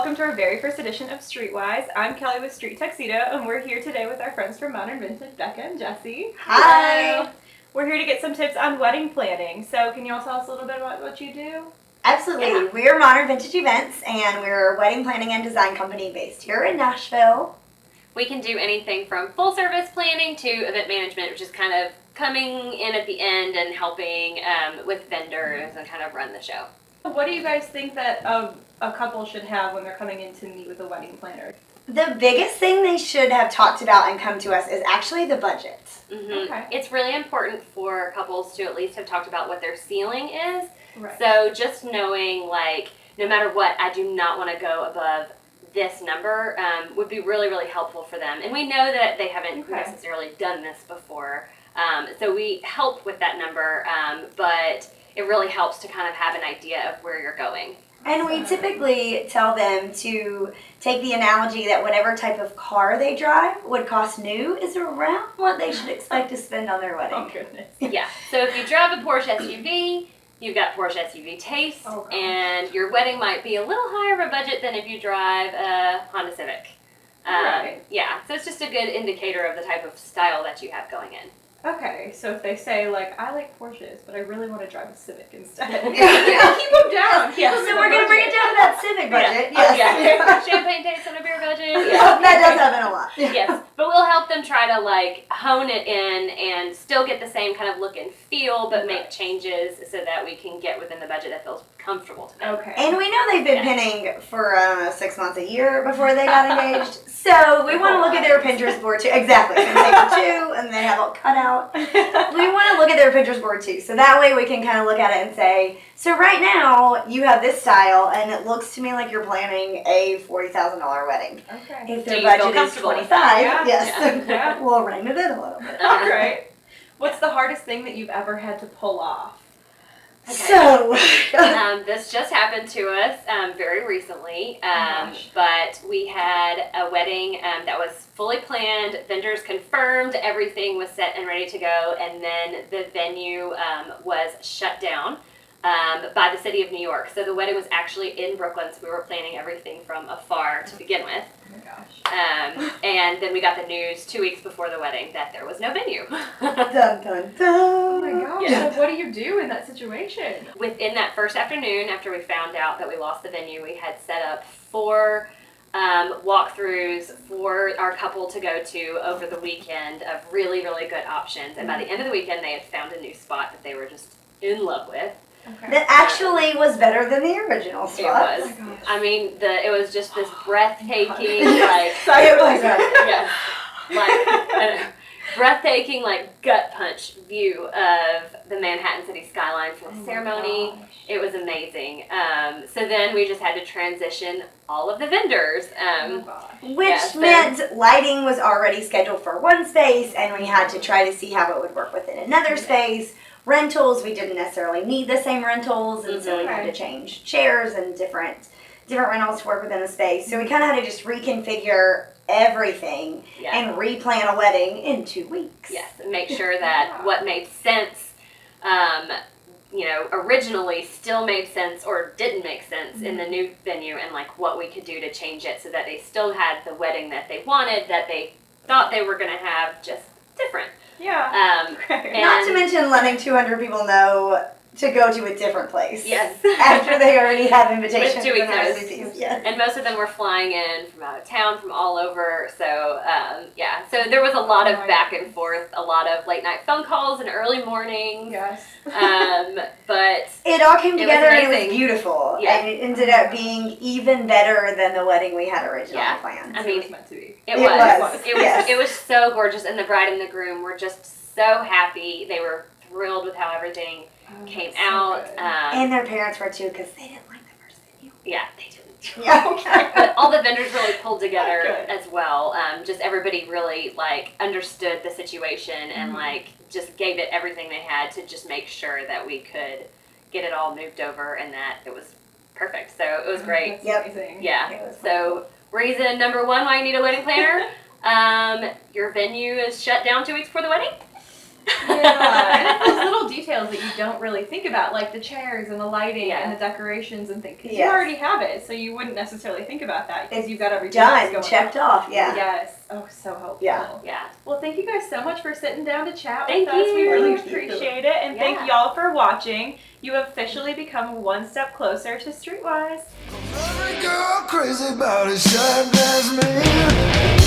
welcome to our very first edition of StreetWise. I'm Kelly with Street Tuxedo, and we're here today with our friends from Modern Vintage, Becca and Jesse. Hi! Hello. We're here to get some tips on wedding planning. So can you all tell us a little bit about what you do? Absolutely. Yeah. We're Modern Vintage Events, and we're a wedding planning and design company based here in Nashville. We can do anything from full service planning to event management, which is kind of coming in at the end and helping with vendors and kind of run the show. What do you guys think that a couple should have when they're coming in to meet with a wedding planner? The biggest thing they should have talked about and come to us is actually the budget. Mm-hmm. Okay. It's really important for couples to at least have talked about what their ceiling is. Right. So just knowing, like, no matter what, I do not want to go above this number would be really, really helpful for them. And we know that they haven't necessarily done this before. So we help with that number, but it really helps to kind of have an idea of where you're going. And we typically tell them to take the analogy that whatever type of car they drive would cost new is around what they should expect to spend on their wedding. Oh, goodness. Yeah. So if you drive a Porsche SUV, you've got Porsche SUV taste, and your wedding might be a little higher of a budget than if you drive a Honda Civic. Right. Yeah. So it's just a good indicator of the type of style that you have going in. Okay, so if they say, like, I like Porsches, but I really want to drive a Civic instead. Keep them down. Yes. So we're going to bring it down to that Civic budget. Yeah. Yes. Champagne taste on a beer budget. Yeah. That does happen a lot. Yes. But we'll help them try to, like, hone it in and still get the same kind of look and feel, but make changes so that we can get within the budget that feels comfortable to them. Okay. And we know they've been pinning for 6 months, a year before they got engaged. So we want to look at their Pinterest board too. Exactly. And they do too, and they have all cut out. We want to look at their Pinterest board too. So that way we can kind of look at it and say, so right now you have this style, and it looks to me like you're planning a $40,000 wedding. Okay. If their budget is $25, yes, yeah. we'll rein it in a little bit. All right. What's the hardest thing that you've ever had to pull off? Okay. So, this just happened to us very recently, but we had a wedding that was fully planned, vendors confirmed, everything was set and ready to go, and then the venue was shut down by the city of New York. So the wedding was actually in Brooklyn, so we were planning everything from afar to begin with. Oh my gosh. And then we got the news 2 weeks before the wedding that there was no venue. dun, dun, dun. Oh my gosh. Yeah. So what do you do in that situation? Within that first afternoon, after we found out that we lost the venue, we had set up 4 walkthroughs for our couple to go to over the weekend of really, really good options. And by the end of the weekend, they had found a new spot that they were just in love with. Okay. That actually was better than the original spot. It was. Oh I mean, it was just this breathtaking, breathtaking, like, gut punch view of the Manhattan City skyline from the ceremony. It was amazing. So then we just had to transition all of the vendors. Which meant lighting was already scheduled for one space, and we had to try to see how it would work within another space. Rentals, we didn't necessarily need the same rentals, and so we had to change chairs and different rentals to work within the space. So we kind of had to just reconfigure everything and replan a wedding in 2 weeks. Yes, and make sure that what made sense, originally still made sense or didn't make sense in the new venue, and like what we could do to change it so that they still had the wedding that they wanted, that they thought they were going to have, just different. Yeah. Not to mention letting 200 people know to go to a different place. Yes. After they already have invitations. With 2 weeks notice. Yes. And most of them were flying in from out of town, from all over. So, So there was a lot of back and forth, a lot of late night phone calls and early mornings. Yes. But it all came together and it was beautiful. Yeah. And it ended up being even better than the wedding we had originally planned. I mean, it was meant to be. It was so gorgeous, and the bride and the groom were just so happy. They were thrilled with how everything came out. And their parents were too, because they didn't like the first venue. Yeah, they didn't. Yeah. But all the vendors really pulled together as well. Just everybody really understood the situation and just gave it everything they had to just make sure that we could get it all moved over and that it was perfect. So it was great. That's amazing. Yeah. So reason number 1 why you need a wedding planner: your venue is shut down 2 weeks before the wedding. Yeah, and it's those little details that you don't really think about, like the chairs and the lighting and the decorations and things. 'Cause you already have it, so you wouldn't necessarily think about that because you've got everything else Done, going checked on. off, yeah. Yes. Oh, so helpful. Yeah. Yeah. Well, thank you guys so much for sitting down to chat Thank with us. We you. really Thank you. appreciate it, and thank y'all for watching. You have officially become one step closer to StreetWise. Every girl crazy about a shine as me.